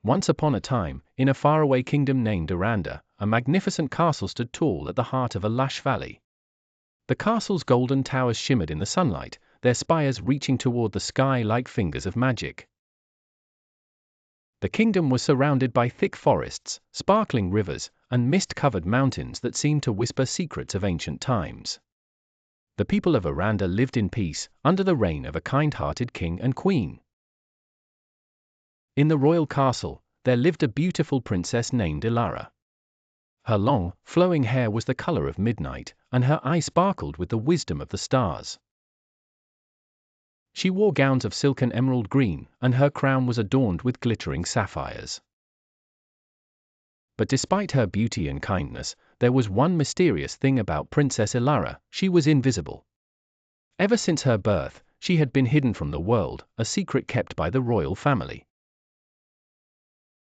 Once upon a time, in a faraway kingdom named Arandor, a magnificent castle stood tall at the heart of a lush valley. The castle's golden towers shimmered in the sunlight, their spires reaching toward the sky like fingers of magic. The kingdom was surrounded by thick forests, sparkling rivers, and mist-covered mountains that seemed to whisper secrets of ancient times. The people of Arandor lived in peace, under the reign of a kind-hearted king and queen. In the royal castle, there lived a beautiful princess named Elara. Her long, flowing hair was the color of midnight, and her eyes sparkled with the wisdom of the stars. She wore gowns of silken emerald green, and her crown was adorned with glittering sapphires. But despite her beauty and kindness, there was one mysterious thing about Princess Elara: she was invisible. Ever since her birth, she had been hidden from the world, a secret kept by the royal family.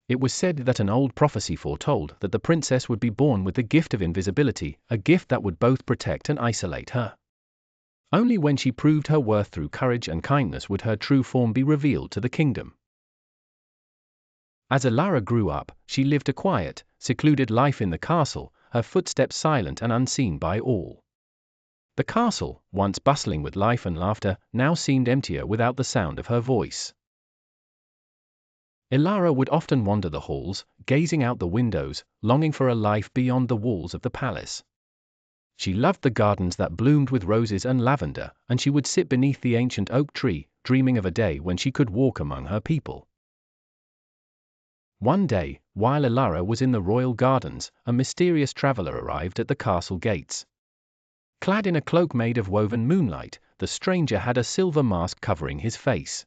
It was said that an old prophecy foretold that the princess would be born with the gift of invisibility, a gift that would both protect and isolate her. Only when she proved her worth through courage and kindness would her true form be revealed to the kingdom. As Elara grew up, she lived a quiet, secluded life in the castle, her footsteps silent and unseen by all. The castle, once bustling with life and laughter, now seemed emptier without the sound of her voice. Elara would often wander the halls, gazing out the windows, longing for a life beyond the walls of the palace. She loved the gardens that bloomed with roses and lavender, and she would sit beneath the ancient oak tree, dreaming of a day when she could walk among her people. One day, while Elara was in the royal gardens, a mysterious traveler arrived at the castle gates. Clad in a cloak made of woven moonlight, the stranger had a silver mask covering his face.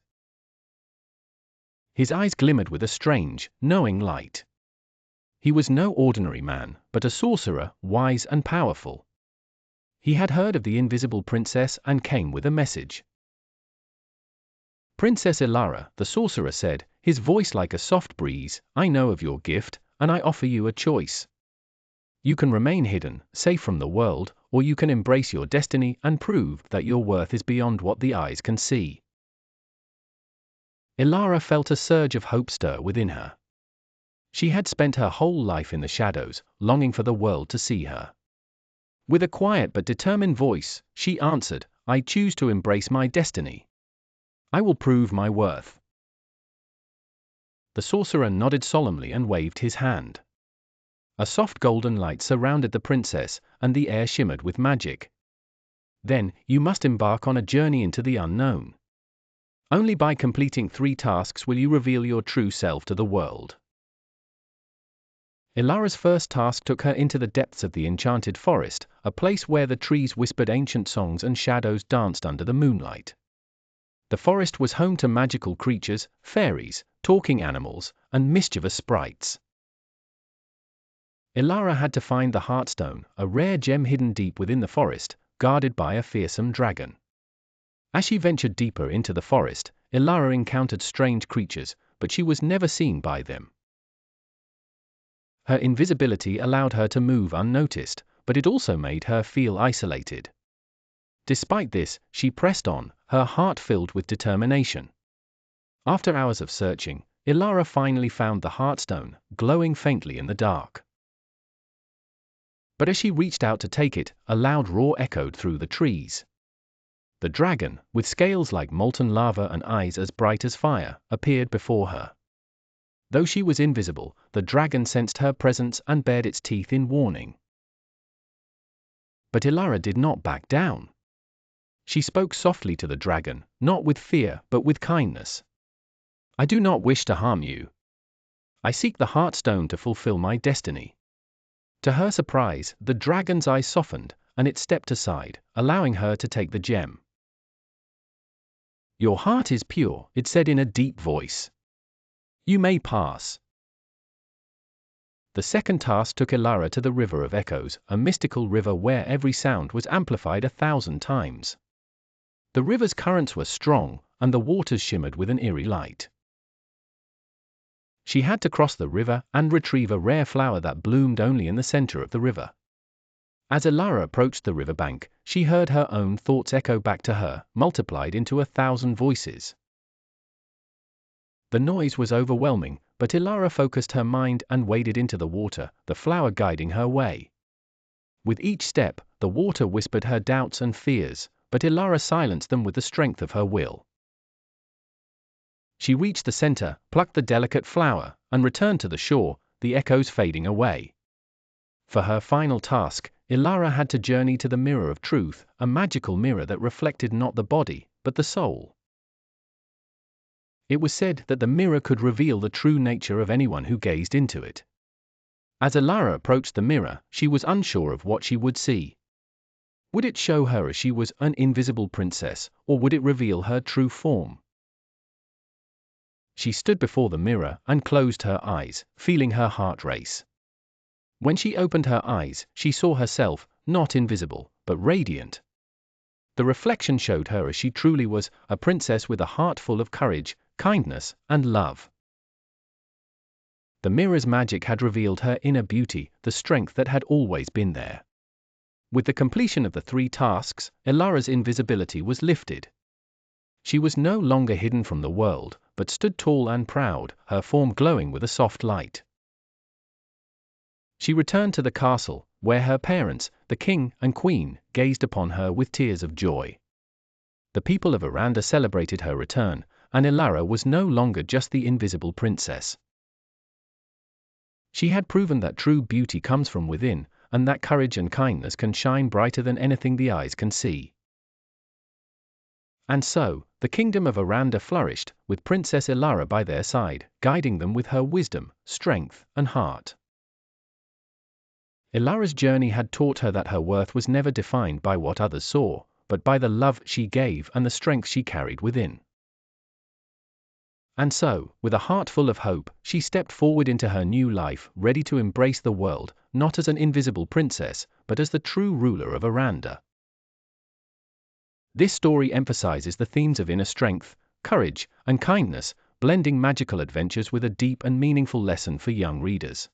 His eyes glimmered with a strange, knowing light. He was no ordinary man, but a sorcerer, wise and powerful. He had heard of the invisible princess and came with a message. "Princess Elara," the sorcerer said, his voice like a soft breeze, "I know of your gift, and I offer you a choice. You can remain hidden, safe from the world, or you can embrace your destiny and prove that your worth is beyond what the eyes can see." Elara felt a surge of hope stir within her. She had spent her whole life in the shadows, longing for the world to see her. With a quiet but determined voice, she answered, "I choose to embrace my destiny. I will prove my worth." The sorcerer nodded solemnly and waved his hand. A soft golden light surrounded the princess, and the air shimmered with magic. "Then, you must embark on a journey into the unknown. Only by completing 3 tasks will you reveal your true self to the world." Elara's first task took her into the depths of the enchanted forest, a place where the trees whispered ancient songs and shadows danced under the moonlight. The forest was home to magical creatures, fairies, talking animals, and mischievous sprites. Elara had to find the Heartstone, a rare gem hidden deep within the forest, guarded by a fearsome dragon. As she ventured deeper into the forest, Elara encountered strange creatures, but she was never seen by them. Her invisibility allowed her to move unnoticed, but it also made her feel isolated. Despite this, she pressed on, her heart filled with determination. After hours of searching, Elara finally found the Heartstone, glowing faintly in the dark. But as she reached out to take it, a loud roar echoed through the trees. The dragon, with scales like molten lava and eyes as bright as fire, appeared before her. Though she was invisible, the dragon sensed her presence and bared its teeth in warning. But Elara did not back down. She spoke softly to the dragon, not with fear but with kindness. "I do not wish to harm you. I seek the Heartstone to fulfill my destiny." To her surprise, the dragon's eyes softened, and it stepped aside, allowing her to take the gem. "Your heart is pure," it said in a deep voice. "You may pass." The second task took Elara to the River of Echoes, a mystical river where every sound was amplified 1,000 times. The river's currents were strong, and the waters shimmered with an eerie light. She had to cross the river and retrieve a rare flower that bloomed only in the center of the river. As Elara approached the riverbank, she heard her own thoughts echo back to her, multiplied into 1,000 voices. The noise was overwhelming, but Elara focused her mind and waded into the water, the flower guiding her way. With each step, the water whispered her doubts and fears, but Elara silenced them with the strength of her will. She reached the center, plucked the delicate flower, and returned to the shore, the echoes fading away. For her final task, Elara had to journey to the mirror of truth, a magical mirror that reflected not the body, but the soul. It was said that the mirror could reveal the true nature of anyone who gazed into it. As Elara approached the mirror, she was unsure of what she would see. Would it show her as she was an invisible princess, or would it reveal her true form? She stood before the mirror and closed her eyes, feeling her heart race. When she opened her eyes, she saw herself, not invisible, but radiant. The reflection showed her as she truly was, a princess with a heart full of courage, kindness, and love. The mirror's magic had revealed her inner beauty, the strength that had always been there. With the completion of the 3 tasks, Elara's invisibility was lifted. She was no longer hidden from the world, but stood tall and proud, her form glowing with a soft light. She returned to the castle, where her parents, the king and queen, gazed upon her with tears of joy. The people of Arandor celebrated her return, and Elara was no longer just the invisible princess. She had proven that true beauty comes from within, and that courage and kindness can shine brighter than anything the eyes can see. And so, the kingdom of Arandor flourished, with Princess Elara by their side, guiding them with her wisdom, strength, and heart. Elara's journey had taught her that her worth was never defined by what others saw, but by the love she gave and the strength she carried within. And so, with a heart full of hope, she stepped forward into her new life, ready to embrace the world, not as an invisible princess, but as the true ruler of Arandor. This story emphasizes the themes of inner strength, courage, and kindness, blending magical adventures with a deep and meaningful lesson for young readers.